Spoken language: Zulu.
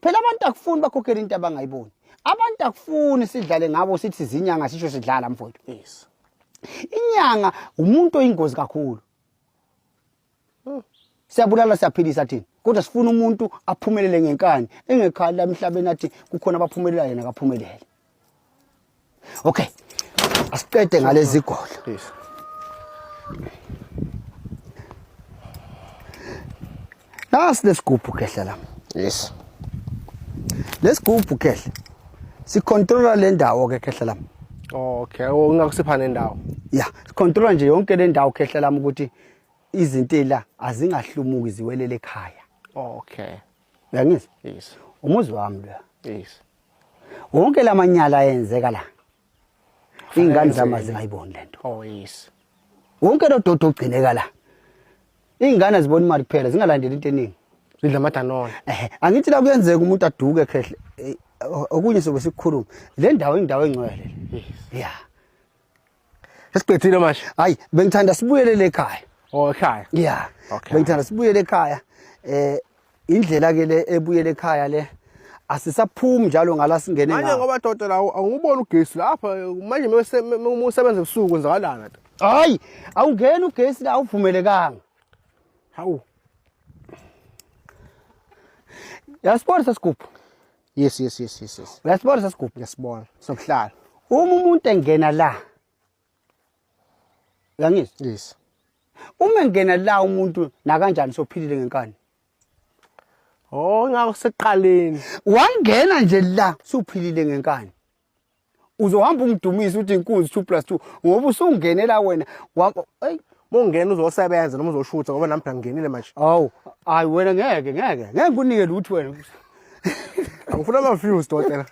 phela abantu akufuni bakhokhela into abangayiboni. Abantu akufuni sidlale ngabo sithi zinyanga sisho sidlala mfowethu. Yes. Inyanga umuntu oyingozi kakhulu. Siyabulala siyaphilisa thina. Kodwa sifuna umuntu aphumelele ngenkani. Engekhala emhlabeni athi kukhona abaphumelela yena akaphumelele. Okay. Asiqede ngalezi igodlo. Yes. Nasi lesigubhu kehla la. Yes. Lesigubhu kehla. Sicontrola le ndawo ke kehla la. Okay, ungakusipha nendawo. Yeah, sicontrola nje yonke le ndawo kehla lami ukuthi izinto la azingahlumuki ziwelele ekhaya. Okay. Uyangizwa? Yes. Umuzi wami lo. Yes. Wonke lamanyala ayenzeka la. Ingane zami zingayiboni lento. Oh yes. Wonke lo dodo ogcineka la. Ingane zibona imali kuphela zingalandeli into eningi. Zidla amadanona. Angithi la kuyenzeka umuntu aduke khehle. Okunye sobe sikukhuluma. Le ndawo indawo engcwele. Yes. Yeah. Sesiqedile manje. Hayi, bengithanda sibuyelele ekhaya. Oh ekhaya. Yeah. Okay. Bengithanda sibuyele ekhaya. Indlela ke le ebuyele ekhaya le asisaphumi njalo ngala singene Manje ngoba dodo la awubona ugesi lapha manje usebenza ebusuku kwenzakalana. Hayi, awungena ugesi la uvumelekanga. Hawu. Yasibona sasigubhu. Yes. Uyasibona sasigubhu. Ngiyasibona. Sokuhlala. Uma umuntu engena la. Uyangizwa? Yes. Uma engena la umuntu na kanjani sophilile ngenkani. Oh ngakho seqaleni. Wangena nje la suphilile ngenkani. Uzohamba umdumisa uthi inkunzi 2+2 ngoba usungenela wena. Hey, Mongena uzosebenza noma uzoshutha ngoba nami ngingenile manje. Awu, hayi wena ngeke unike lutho wena. Angifuna ama views dodo.